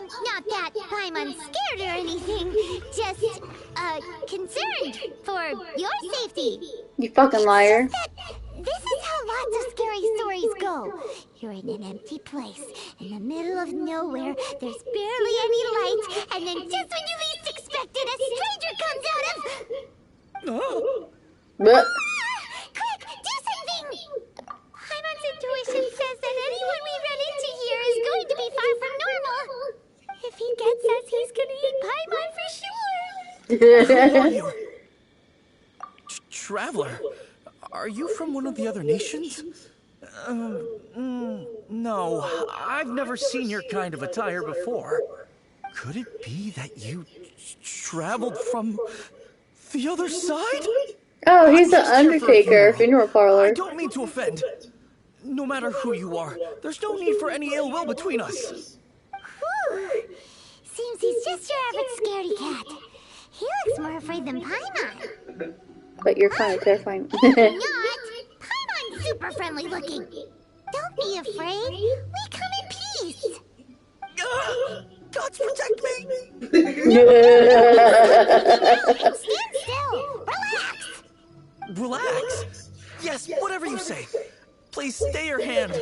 Not that Paimon's scared or anything. Just, concerned for your safety. You fucking liar. This is how lots of scary stories go. You're in an empty place, in the middle of nowhere, there's barely any light, and then just when you least expect it, a stranger comes out of... What? Quick, do something! Paimon's intuition says that anyone we run into here is going to be far from normal. If he gets us, he's gonna eat Paimon for sure. Who are you? Traveler, are you from one of the other nations? No, I've never seen your kind of attire before. Could it be that you traveled from the other side? Oh, he's the Undertaker, funeral parlor. I don't mean to offend. No matter who you are, there's no need for any ill will between us. Whew. Seems he's just your average scaredy cat. He looks more afraid than Paimon. But you're kind of terrifying. Not! Paimon's super friendly looking. Don't be afraid. We come in peace. Gods protect me! Stand still. Relax. Relax? Yes, whatever you say. Please stay your hand.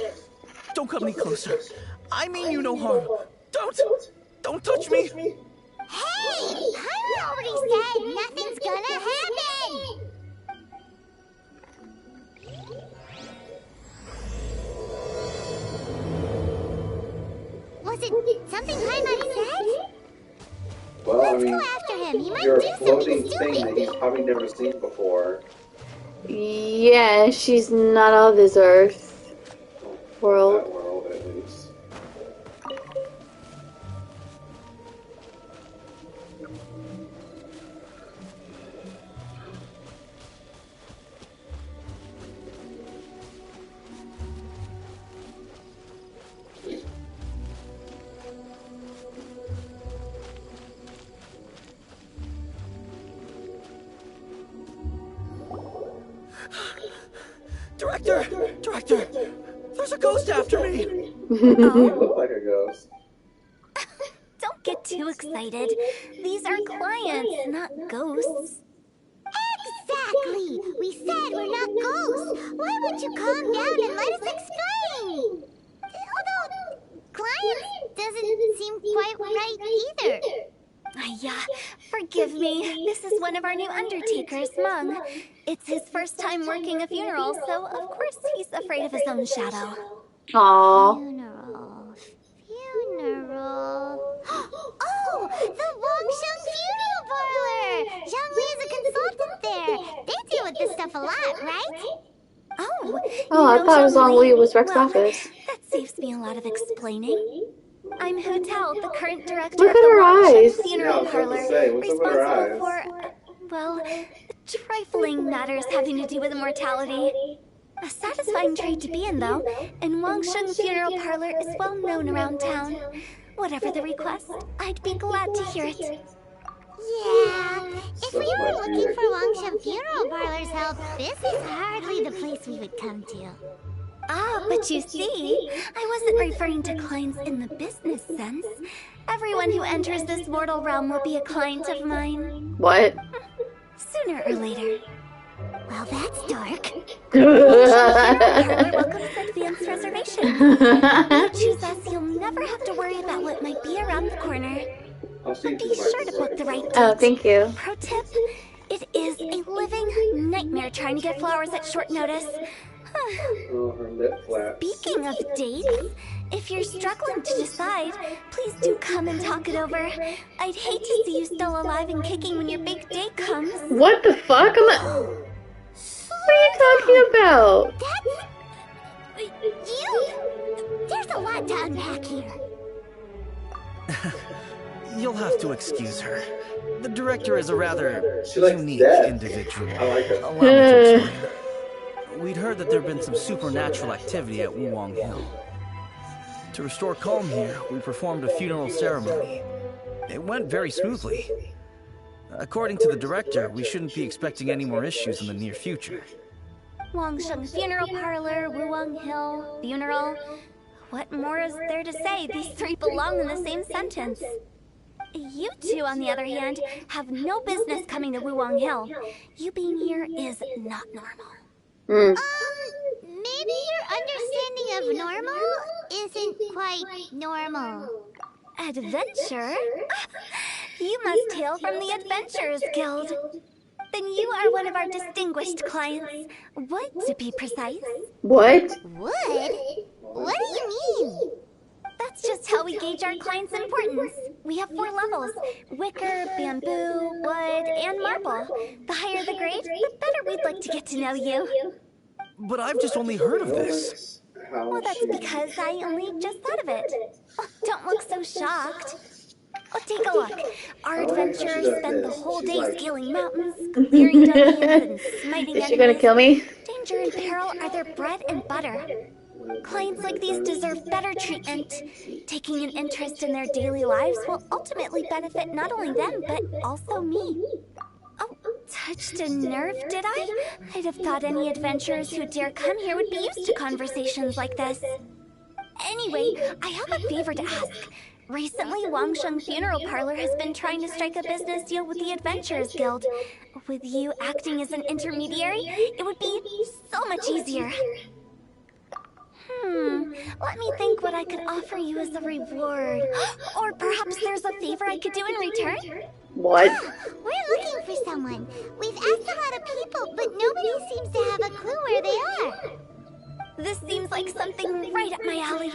Don't come any closer. I mean you no harm. Don't touch me. Hey! Paimon already said nothing's gonna happen. Was it something Paimon said? Well, Let's go after him. He might you're do a floating something thing that he's stupid. probably never seen before. Yeah, she's not of this earth. World. That world, at least. Director, there's a ghost after me. You look like a ghost. Don't get too excited. These are clients, not ghosts. Exactly! We said we're not ghosts. Why won't you calm down and let us explain? Although, clients doesn't seem quite right either. Forgive me. This is one of our new undertakers, Mung. It's his first time working a funeral, so of course he's afraid of his own shadow. Aww. Funeral. Oh, the Wangsheng Funeral Parlor! Zhangli is a consultant there. They deal with this stuff a lot, right? Oh, I thought it was on Lee was Rex's office. That saves me a lot of explaining. I'm Hotel, the current director Look of at the her Wangsheng eyes. Funeral Yeah, I was about to Parlor, say, what's up with her responsible for, well, trifling matters having to do with immortality. A satisfying trade to be in, though, and Wangsheng Funeral Parlor is well known around town. Whatever the request, I'd be glad to hear it. Yeah, if we were looking for Wangsheng Funeral Parlor's help, this is hardly the place we would come to. Ah, but you see, I wasn't referring to clients in the business sense. Everyone who enters this mortal realm will be a client of mine. What? Sooner or later. Well, that's dark. Parlor welcomes advance reservations. If you choose us, you'll never have to worry about what might be around the corner. I'll see Be sure to book the right date. Oh, thank you. Pro tip, it is a living nightmare trying to get flowers at short notice. Oh, her lip flaps. Speaking of dates, if you're struggling to decide, please do come and talk it over. I'd hate to see you still alive and kicking when your big day comes. What the fuck? What are you talking about? That's... you! There's a lot to unpack here. You'll have to excuse her. The director is a rather She likes unique death. individual. I like her. Allow me to explain. We'd heard that there'd been some supernatural activity at Wuwang Hill. To restore calm here, we performed a funeral ceremony. It went very smoothly. According to the director, we shouldn't be expecting any more issues in the near future. Wangsheng Funeral Parlor, Wuwang Hill, funeral. What more is there to say? These three belong in the same sentence. You two, on the other hand, have no business coming to Wuwang Hill. You being here is not normal. Maybe your understanding of normal isn't quite normal. Adventure? You must hail from the Adventurers Guild. Then you are one of our distinguished clients. Wood, to be precise. What? Wood? What do you mean? That's just how we gauge our clients' importance. We have 4 levels: wicker, bamboo, wood, and marble. The higher the grade, the better we'd like to get to know you. But I've just only heard of this. Well, that's because I only just thought of it. Oh, don't look so shocked. Oh, take a look. Our adventurers spend the whole day scaling mountains, clearing dungeons, and smiting Is enemies. she gonna kill me? Danger and peril are their bread and butter. Clients like these deserve better treatment. Taking an interest in their daily lives will ultimately benefit not only them, but also me. Oh, touched a nerve, did I? I'd have thought any adventurers who dare come here would be used to conversations like this. Anyway, I have a favor to ask. Recently, Wangsheng Funeral Parlor has been trying to strike a business deal with the Adventurers Guild. With you acting as an intermediary, it would be so much easier. Let me think what I could offer you as a reward. Or perhaps there's a favor I could do in return? What? We're looking for someone. We've asked a lot of people, but nobody seems to have a clue where they are. This seems like something right up my alley.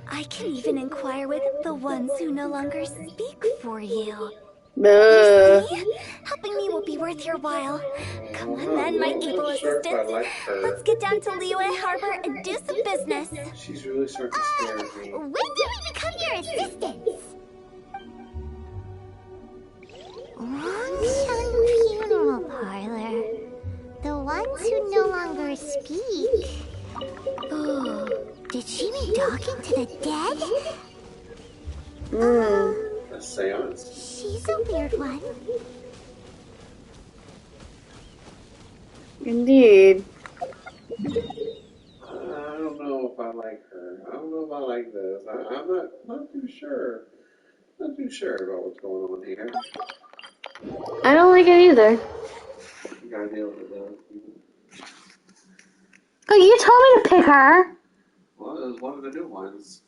I can even inquire with the ones who no longer speak for you. You see? Helping me will be worth your while. Come on then, my able assistants. Let's get down to Liyue Harbor and do some business. She's really starting to scare me. When did we become your assistants? Wangsheng Funeral Parlor. The ones who no longer speak. Oh, did she mean talking to the dead? A seance? She's a weird one. Indeed. I don't know if I like her. I don't know if I like this. I'm not too sure. Not too sure about what's going on here. I don't like it either. You gotta deal with it though. But you told me to pick her. Well, it was one of the new ones.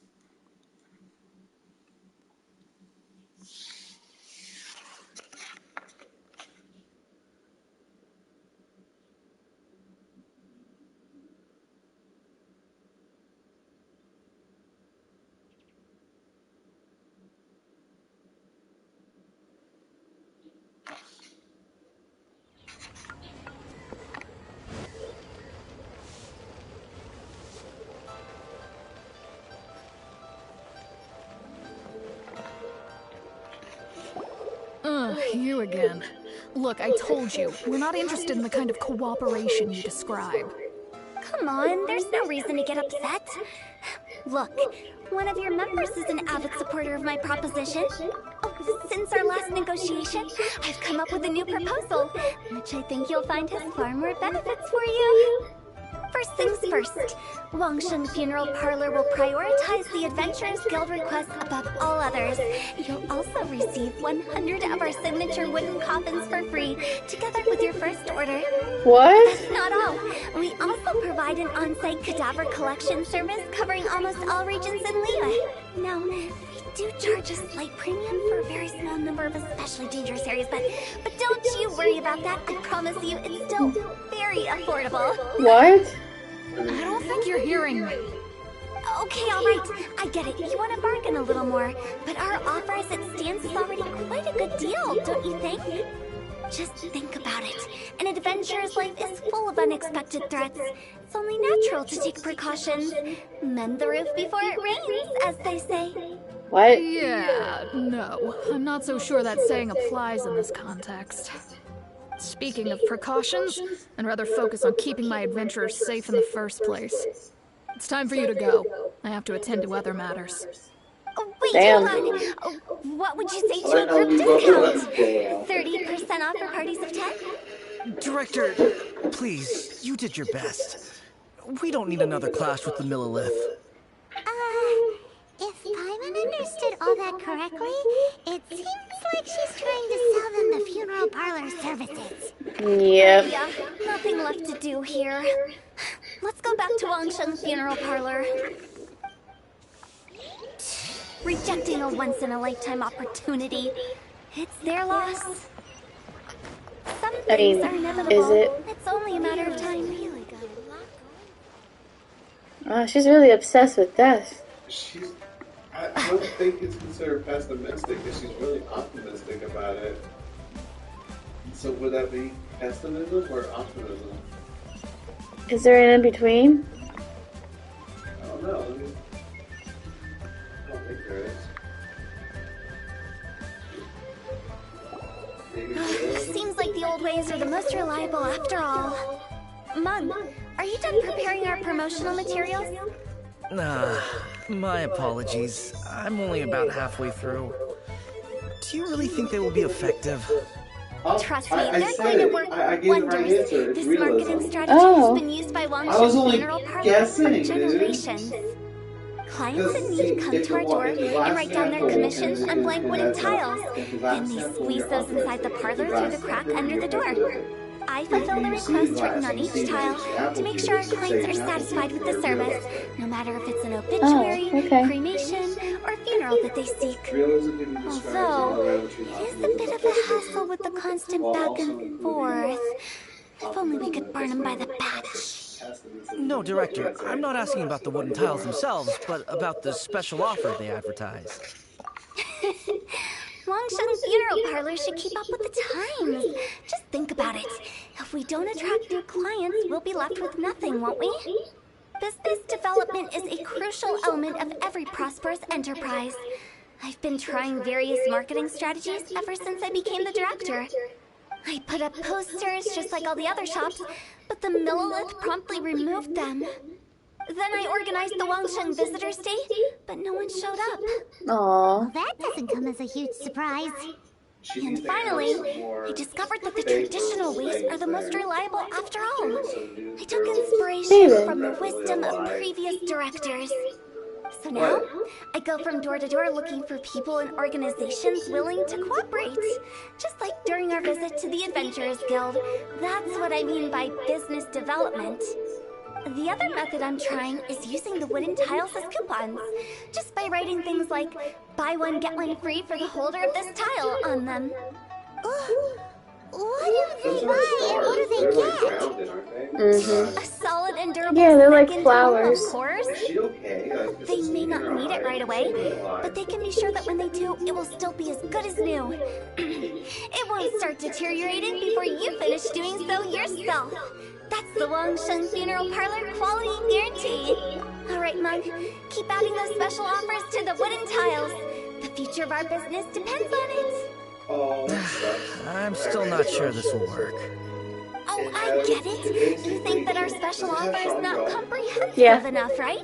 You again. Look, I told you, we're not interested in the kind of cooperation you describe. Come on, there's no reason to get upset. Look, one of your members is an avid supporter of my proposition. Oh, since our last negotiation, I've come up with a new proposal, which I think you'll find has far more benefits for you. First things first, Wangsheng Funeral Parlor will prioritize the Adventurers Guild requests above all others. You'll also receive 100 of our signature wooden coffins for free, together with your first order. What? That's not all. We also provide an on-site cadaver collection service covering almost all regions in Liyue. Now, we do charge a slight premium for a very small number of especially dangerous areas, but don't you worry about that. I promise you, it's still very affordable. What? I don't think you're hearing me. Okay, all right. I get it. You want to bargain a little more, but our offer as it stands is already quite a good deal, don't you think? Just think about it. An adventurer's life is full of unexpected threats. It's only natural to take precautions. Mend the roof before it rains, as they say. What? Yeah, no. I'm not so sure that saying applies in this context. Speaking of precautions, I'd rather focus on keeping my adventurers safe in the first place. It's time for you to go. I have to attend to other matters. Oh, wait, Damn. hold on. Oh, what would you say to a group discount? 30% off for parties of 10? Director, please, you did your best. We don't need another clash with the Millilith. understood all that correctly, it seems like she's trying to sell them the funeral parlor services. Yep. Yeah, nothing left to do here. Let's go back to Wangsheng's funeral parlor. Rejecting a once-in-a-lifetime opportunity. It's their loss. Some I mean, things are inevitable. is it? It's only a matter of time. Oh, she's really obsessed with death. I don't think it's considered pessimistic because she's really optimistic about it. So would that be pessimism or optimism? Is there an in-between? I don't know. I don't think there is. Maybe realism? Seems like the old ways are the most reliable after all. Mom, are you done preparing our promotional materials? My apologies. I'm only about halfway through. Do you really think they will be effective? Trust me, they're going to work I gave the right wonders. answer. It's This realism. marketing strategy Oh. has been used by I was Wangsheng's only funeral parlor guessing, for dude. generations. Clients in need come to our door and write down their commissions on blank wooden tiles. Then they squeeze those inside the parlor through the crack under the door. I fulfill the request written on each tile to make sure our clients are satisfied with the service, no matter if it's an obituary, okay. cremation, or funeral that they seek. Realism can be described as Although, all around between it is a bit of a hassle with the constant back and forth. If only we could burn them by the batch. No, Director, I'm not asking about the wooden tiles themselves, but about the special offer they advertised. Wangsheng's funeral parlor should keep up with the times. Just think about it. If we don't attract new clients, we'll be left with nothing, won't we? Business development is a crucial element of every prosperous enterprise. I've been trying various marketing strategies ever since I became the director. I put up posters just like all the other shops, but the Millilith promptly removed them. Then I organized the Wangsheng Visitors Day, but no one showed up. Aww. That doesn't come as a huge surprise. And finally, I discovered that the traditional ways are the most reliable after all. I took inspiration from the wisdom of previous directors. So now, I go from door to door looking for people and organizations willing to cooperate. Just like during our visit to the Adventurers Guild. That's what I mean by business development. The other method I'm trying is using the wooden tiles as coupons. Just by writing things like, buy one, get one free for the holder of this tile on them. What do they buy and what do they get? Grounded, aren't they? Mm-hmm. A solid and durable Yeah, they're like second home, flowers. of course. Is she okay? Like, They may not need it right away, but they can be sure that when they do, it will still be as good as new. It won't start deteriorating before you finish doing so yourself. That's the Wangsheng Funeral Parlor quality guarantee. All right, Mom, keep adding those special offers to the wooden tiles. The future of our business depends on it. Oh, that sucks. I'm still not sure this will work. Oh, I get it. You think that our special offer is not comprehensive Yeah. enough, right?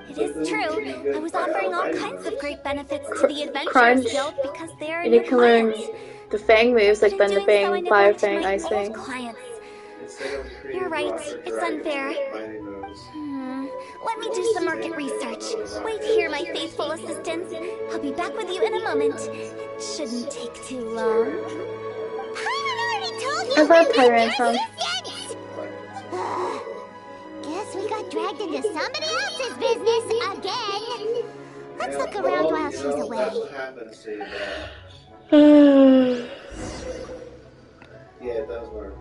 It is true. I was offering all kinds of great benefits to the Adventurers Crunch. Guild because they are And you new can learn clients. the Fang moves like But in Bend the doing so, I Fang, Fire neglected Fang, my Ice old Fang. clients. Instead of creating You're right. roster It's dragons, unfair. fighting those. Let me do some market research. Wait here, my faithful assistants. I'll be back with you in a moment. It shouldn't take too long. Paimon already told you I love we're Pirate their Home. assistants! Guess we got dragged into somebody else's business again. Let's look around while she's That's away. what happens to you, Dad. Yeah, it does work.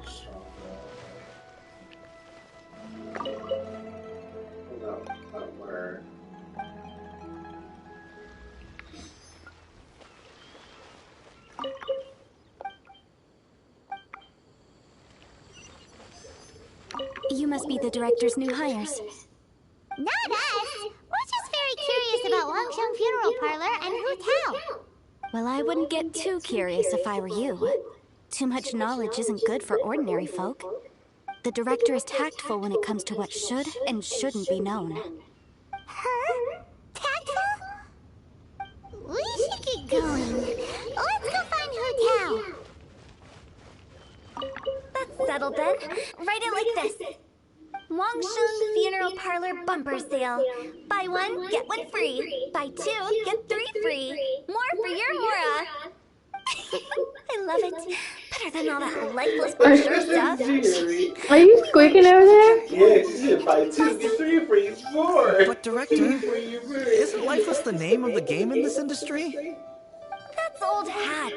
No, not work. You must be the director's new hires. Not us! We're just very curious about Wangsheng Funeral Parlor and Hu Tao. Well, I wouldn't get too curious if I were you. Too much knowledge isn't good for ordinary folk. The director is tactful when it comes to what should and shouldn't be known. Her? Tactful? We should get going. Let's go find Hu Tao. That's settled then. Write it like this. Wangsheng Funeral Parlor Bumper Sale. Buy one, get one free. Buy two, get three free. More for your Mora. I love it. Better than all that lifeless brochure stuff. Are you squeaking over there? Yeah, she said buy two, get three free. Four. But Director, isn't lifeless the name of the game in this industry? That's old hat.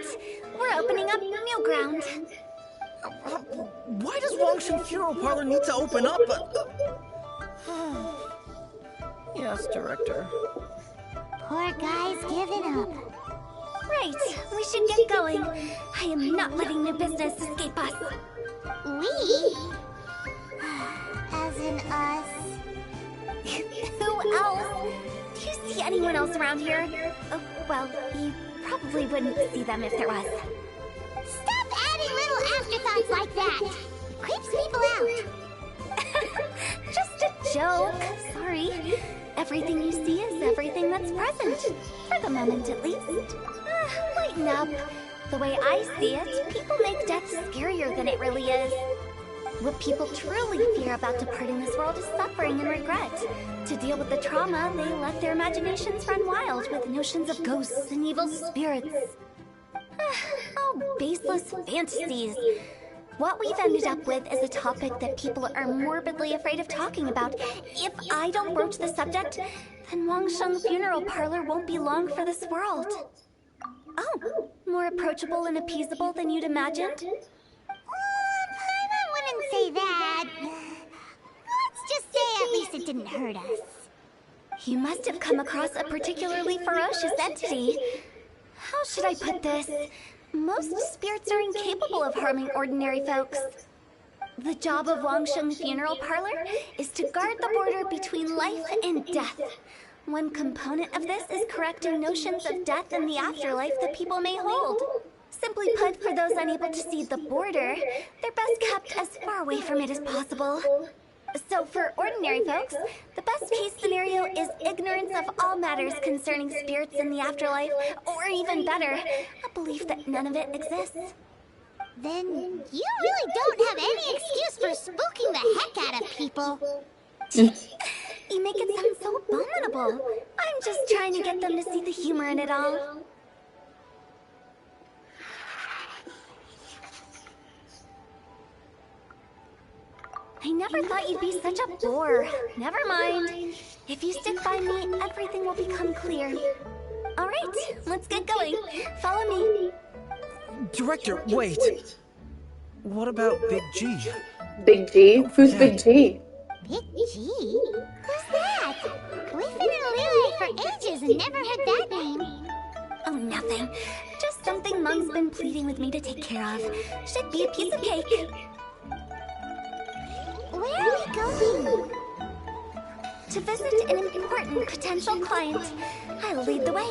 We're opening up new ground. Why does Wangsheng Funeral Parlor need to open up? Yes, Director. Poor guy's giving up. Right, we should get going. I am not letting new business escape us. We? As in us. Who else? Do you see anyone else around here? Oh, well, you probably wouldn't see them if there was. Stop adding little afterthoughts like that! Creeps people out. Just a joke. Sorry. Everything you see is everything that's present. For the moment, at least. Lighten up. The way I see it, people make death scarier than it really is. What people truly fear about departing this world is suffering and regret. To deal with the trauma, they let their imaginations run wild with notions of ghosts and evil spirits. Oh, baseless fantasies. What we've ended up with is a topic that people are morbidly afraid of talking about. If I don't broach the subject, then Wangsheng Funeral Parlor won't be long for this world. Oh, more approachable and appeasable than you'd imagined? Paimon wouldn't say that. Let's just say at least it didn't hurt us. You must have come across a particularly ferocious entity. How should I put this? Most spirits are incapable of harming ordinary folks. The job of Wangsheng Funeral Parlor is to guard the border between life and death. One component of this is correcting notions of death and the afterlife that people may hold. Simply put, for those unable to see the border, they're best kept as far away from it as possible. So for ordinary folks, the best case scenario is ignorance of all matters concerning spirits in the afterlife, or even better, a belief that none of it exists. Then you really don't have any excuse for spooking the heck out of people. You make it sound so abominable. I'm just trying to get them to see the humor in it all. I never thought you'd be such a bore. Never mind. If you stick by me, everything will become clear. All right, let's get going. Follow me. Director, wait. What about Big G? Big G? Who's Big G? Big G? Who's that? We've been in Lille for ages and never heard that name. Oh, nothing. Just something Mom's been pleading with me to take care of. Should be a piece of cake. Where are we going? To visit an important potential client. I'll lead the way.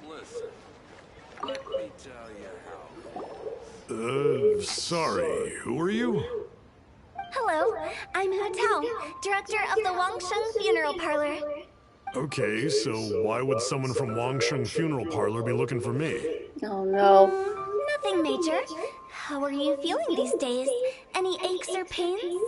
Listen, let me tell you how. Sorry, who are you? Hello, I'm Hu Tao, director of the Wangsheng Funeral Parlor. Okay, so why would someone from Wangsheng Funeral Parlor be looking for me? Oh no. Nothing major. How are you feeling these days? Any aches or pains?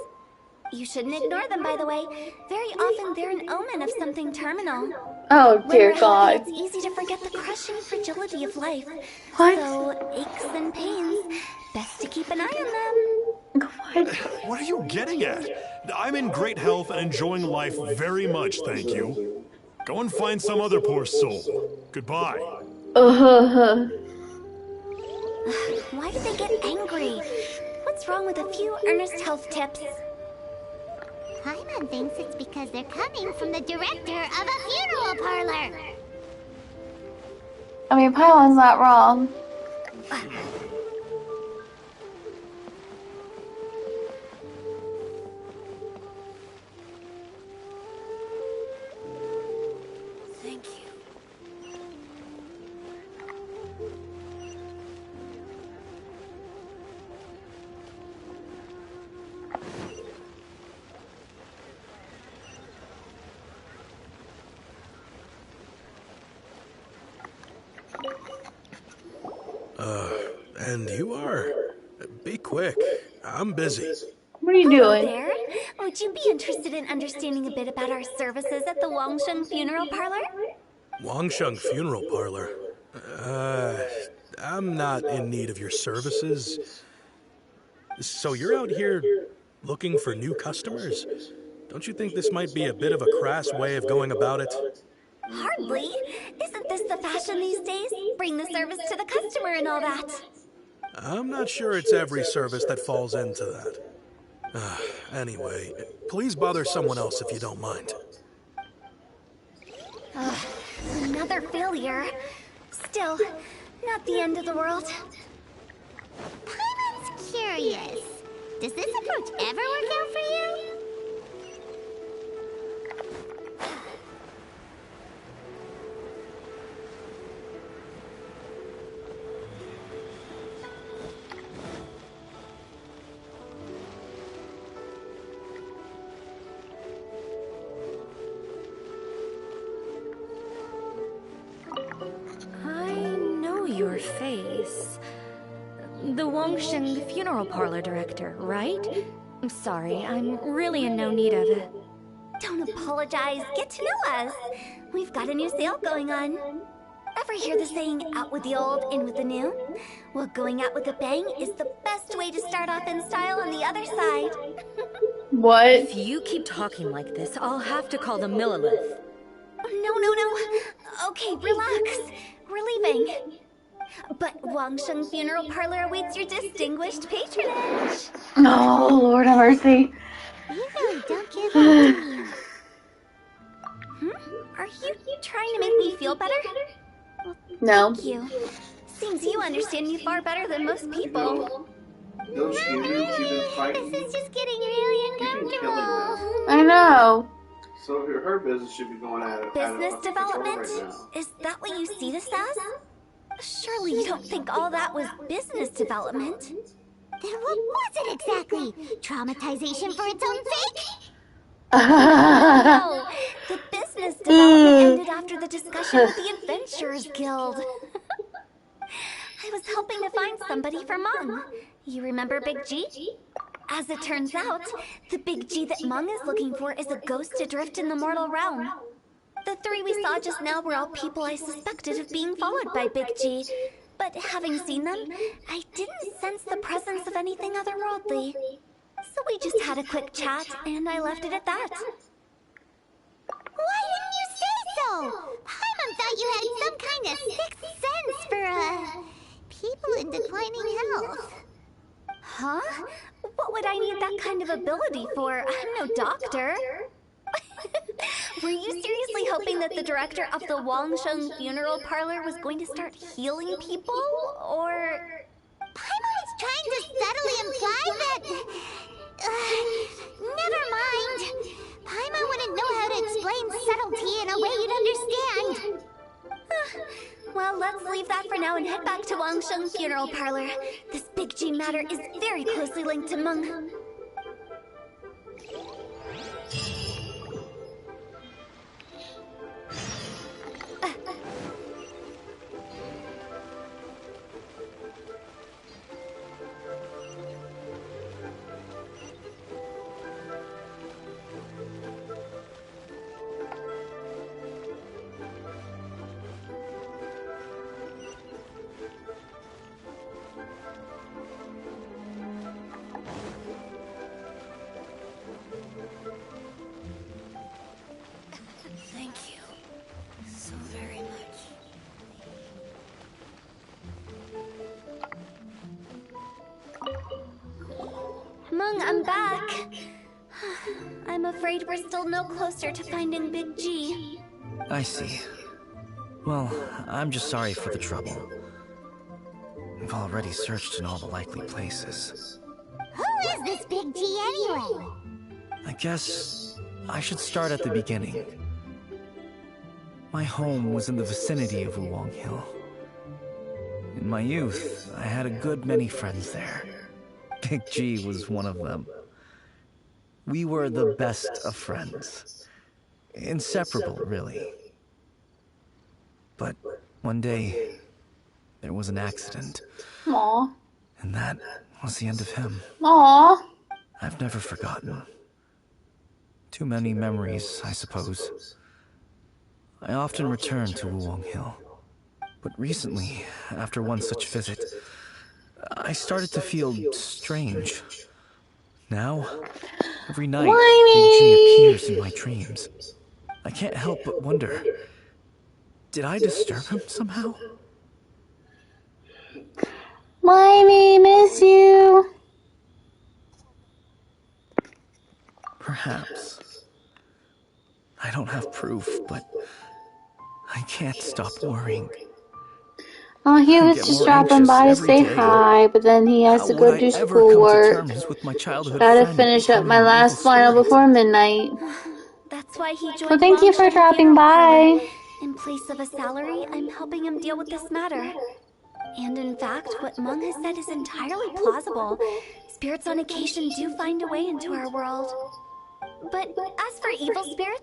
You shouldn't ignore them, by the way. Very often they're an omen of something terminal. Oh When dear we're God. healthy, it's easy to forget the crushing fragility of life. What? So, aches and pains, best to keep an eye on them. What? What are you getting at? I'm in great health and enjoying life very much, thank you. Go and find some other poor soul. Goodbye. Why do they get angry? What's wrong with a few earnest health tips? Paimon thinks it's because they're coming from the director of a funeral parlor. I mean, Paimon's not wrong. Thank you. quick. I'm busy. What are you Hello doing? there. Would you be interested in understanding a bit about our services at the Wangsheng Funeral Parlor? Wangsheng Funeral Parlor. I'm not in need of your services. So you're out here looking for new customers? Don't you think this might be a bit of a crass way of going about it? Hardly. Isn't this the fashion these days? Bring the service to the customer and all that. I'm not sure it's every service that falls into that. Anyway, please bother someone else if you don't mind. Another failure. Still, not the end of the world. Paimon's curious. Does this approach ever work out for you? I know your face. The Wangsheng Funeral Parlor director, right? I'm sorry, I'm really in no need of it. Don't apologize. Get to know us. We've got a new sale going on. Ever hear the saying, out with the old, in with the new? Well, going out with a bang is the best way to start off in style on the other side. What? If you keep talking like this, I'll have to call the Millilith. No. Okay, relax. We're leaving. But Wangsheng Funeral Parlor awaits your distinguished patronage. Oh, Lord have mercy. You really don't give up, do you? Are you trying to make me feel better? No. Thank you. Seems you understand me far better than most people. Those humans you've been fighting, This is just getting really you've been killing them. uncomfortable. I know. So her business should be going out of Business fucking control development? right now. Is that what you see this as? Surely you don't think all that was business development? Then what was it exactly? Traumatization for its own sake? No, the business development ended after the discussion with the Adventurers Guild. I was helping to find somebody for Mung. You remember Big G? As it turns out, the Big G that Mung is looking for is a ghost adrift in the mortal realm. The three we saw just now were all people I suspected of being followed by Big G. But having seen them, I didn't sense the presence of anything otherworldly. So we just had a quick chat, and I left it at that. Why didn't you say so? Paimon thought you had some kind of sixth sense for, people in declining health. Huh? What would I need that kind of ability for? I'm no doctor. Were you seriously hoping that the director of the Wangsheng Funeral Parlor was going to start healing people? Or... Paimon is trying to subtly imply that... never mind. Paimon wouldn't know how to explain subtlety in a way you'd understand. Well, let's leave that for now and head back to Wangsheng Funeral Parlor. This Big G matter is very closely linked to Meng. Thank you so very much. Meng, I'm back. I'm afraid we're still no closer to finding Big G. I see. Well, I'm just sorry for the trouble. We've already searched in all the likely places. Who is this Big G anyway? I guess I should start at the beginning. My home was in the vicinity of Wulong Hill. In my youth, I had a good many friends there. Big G was one of them. We were the best of friends. Inseparable, really. But one day, there was an accident. Aw. And that was the end of him. Aw. I've never forgotten. Too many memories, I suppose. I often return to Wulong Hill. But recently, after one such visit, I started to feel strange. Now, every night, Big G appears in my dreams. I can't help but wonder, did I disturb him somehow? Whiny, miss you. Perhaps. I don't have proof, but I can't stop worrying. Oh, he I was get just more dropping anxious by to every say day. hi, but then he has How to would go I do ever come to schoolwork. terms with my childhood Gotta friend finish up becoming my an evil last final spirit? before midnight. That's why he Well, joined thank you for Wangsheng dropping Funeral Parlor. by. In place of a salary, I'm helping him deal with this matter. And in fact, what Meng has said is entirely plausible. Spirits on occasion do find a way into our world. But as for evil spirits,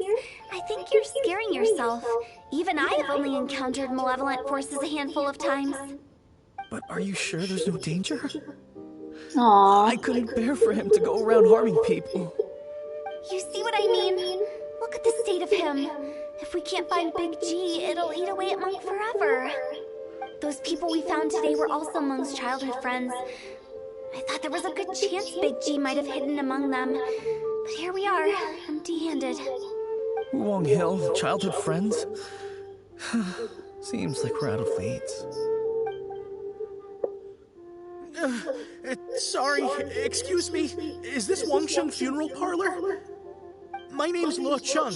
I think you're scaring yourself. Even I have only encountered malevolent forces a handful of times. But are you sure there's no danger? Aww. I couldn't bear for him to go around harming people. You see what I mean? Look at the state of him. If we can't find Big G, it'll eat away at Monk forever. Those people we found today were also Monk's childhood friends. I thought there was a good chance Big G might have hidden among them. But here we are, empty-handed. Wulong Hill, childhood friends? Seems like we're out of leads. Sorry, excuse me. Is this Wangsheng Funeral Parlor? My name's Luo Chung.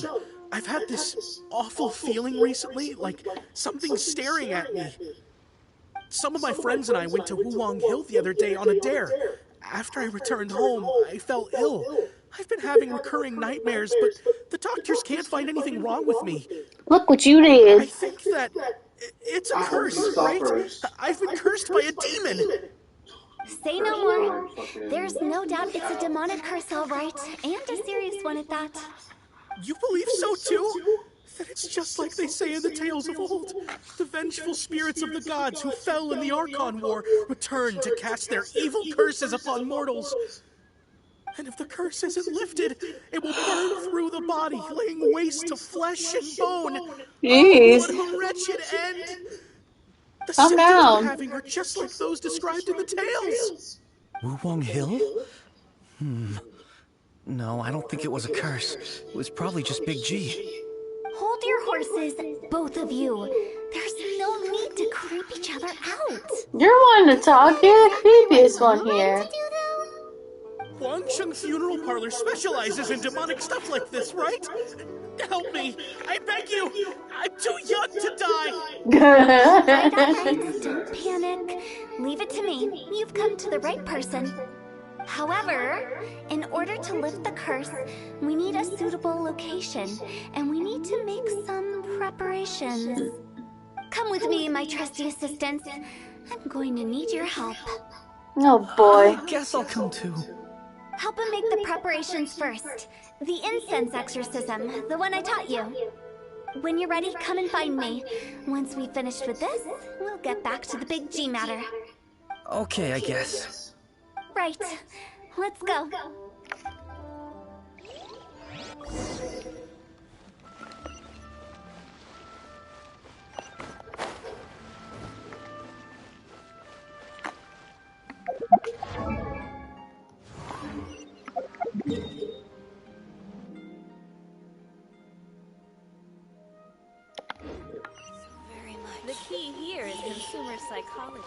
I've had this awful feeling recently, like something's staring at me. Some of my friends and I went to Wulong Hill the other day on a dare. After I returned home, I felt ill. I've been having recurring nightmares, but the doctors can't find anything wrong with me. Look what you I did. think that it's a curse, right? I've been cursed by a demon. Say no more. There's no doubt it's a demonic curse, all right, and a serious one at that. You believe so too? Then it's just like they say in the tales of old. The vengeful spirits of the gods who fell in the Archon War return to cast their evil curses upon mortals. And if the curse isn't lifted, it will burn through the body, laying waste to flesh and bone. Jeez. Oh, what a wretched end! The Calm symptoms I'm down. having are just like those described in the tales. Wulong Hill? No, I don't think it was a curse. It was probably just Big G. Hold your horses, both of you. There's no need to creep each other out. You're one to talk. You're the creepiest one here. Wangsheng Funeral Parlor specializes in demonic stuff like this, right? Help me! I beg you! I'm too young to die! Alright, don't panic. Leave it to me. You've come to the right person. However, in order to lift the curse, we need a suitable location, and we need to make some preparations. Come with me, my trusty assistants. I'm going to need your help. Oh boy. I guess I'll come too. Help him make the preparations first. The incense exorcism, the one I taught you. When you're ready, come and find me. Once we've finished with this, we'll get back to the Big G matter. Okay, I guess. Right. Let's go. The key here is consumer psychology.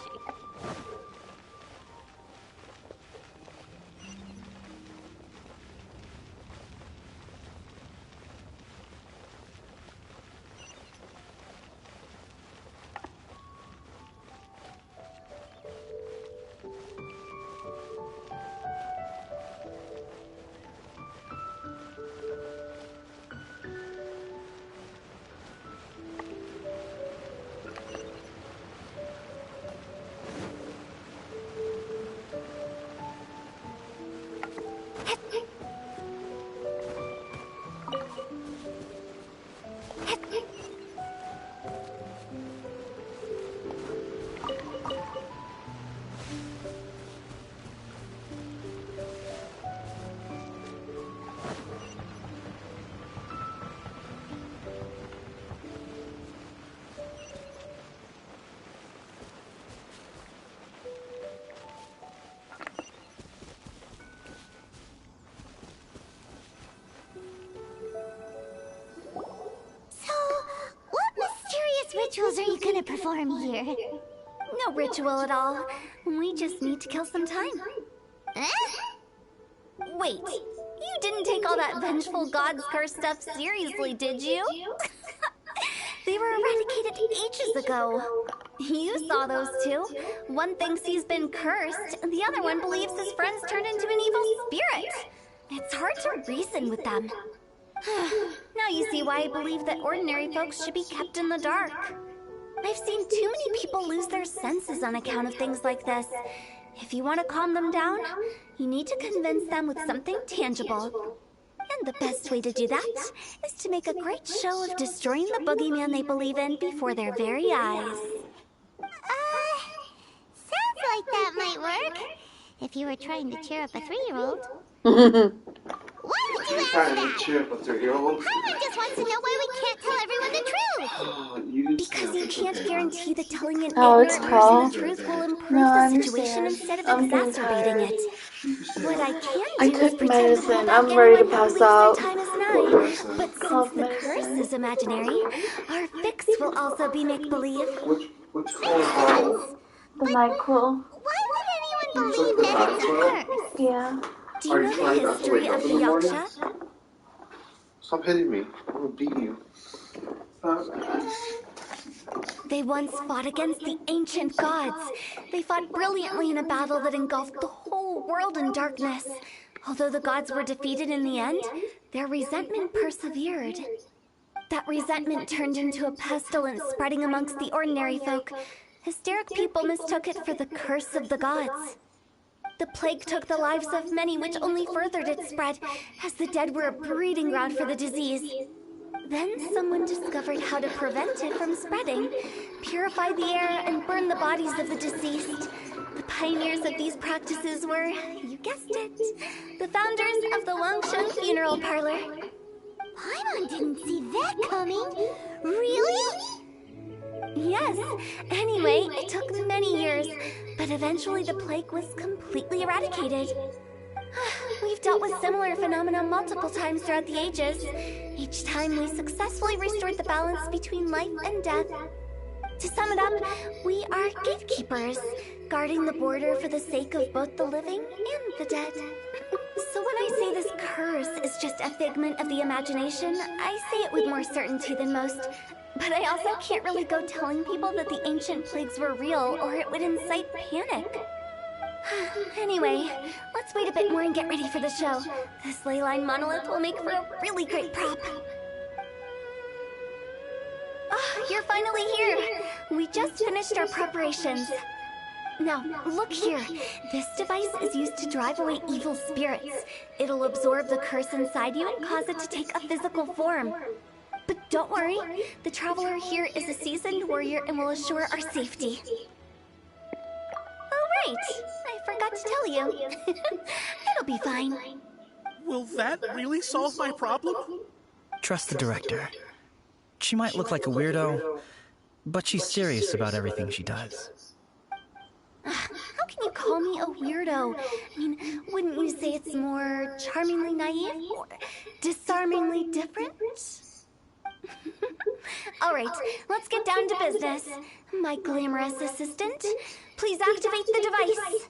rituals are you gonna perform here? No ritual at all. We just need to kill some time. Wait, you didn't take all that vengeful god's curse stuff seriously, did you? They were eradicated ages ago. You saw those two. One thinks he's been cursed, and the other one believes his friends turned into an evil spirit. It's hard to reason with them. Now you see why I believe that ordinary folks should be kept in the dark. I've seen too many people lose their senses on account of things like this. If you want to calm them down, you need to convince them with something tangible. And the best way to do that is to make a great show of destroying the boogeyman they believe in before their very eyes. Sounds like that might work. If you were trying to cheer up a 3-year-old. Why would you ask Trying to that? cheer up a 3-year-old. Paimon just wants to know why we can't tell everyone the truth. Because you can't guarantee that telling an Oh, it's ignorant person Paul. the truth will improve No, I the situation understand. instead of I'm getting exacerbating tired. it. What I can I do is took pretend to medicine. hold back I'm ready to anyone who pass believes out. their time is nigh. But since Cough the curse medicine. is imaginary, our fix will also be make-believe. Which cold? The NyQuil. Why would anyone believe that it's a curse? Yeah. Do you know the history of the Yaksha? Stop hitting me. I'm gonna beat you. Stop. They once fought against the ancient gods. They fought brilliantly in a battle that engulfed the whole world in darkness. Although the gods were defeated in the end, their resentment persevered. That resentment turned into a pestilence spreading amongst the ordinary folk. Hysteric people mistook it for the curse of the gods. The plague took the lives of many, which only furthered its spread, as the dead were a breeding ground for the disease. Then someone discovered how to prevent it from spreading, purify the air, and burn the bodies of the deceased. The pioneers of these practices were, you guessed it, the founders of the Wangsheng Funeral Parlor. Paimon didn't see that coming. Really? Yes. Anyway, it took many years, but eventually the plague was completely eradicated. We've dealt with similar phenomena multiple times throughout the ages. Each time we successfully restored the balance between life and death. To sum it up, we are gatekeepers, guarding the border for the sake of both the living and the dead. So when I say this curse is just a figment of the imagination, I say it with more certainty than most. But I also can't really go telling people that the ancient plagues were real, or it would incite panic. Anyway, let's wait a bit more and get ready for the show. This leyline monolith will make for a really great prop. Oh, you're finally here! We just finished our preparations. Now, look here. This device is used to drive away evil spirits. It'll absorb the curse inside you and cause it to take a physical form. But don't worry, the traveler here is a seasoned warrior and will assure our safety. Oh, right. I forgot to tell you. It'll be fine. Will that really solve my problem? Trust the director. She might look like a weirdo, but she's serious about everything she does. How can you call me a weirdo? I mean, wouldn't you say it's more charmingly naive or disarmingly different? All right, let's get down to business. My glamorous assistant, please activate the device.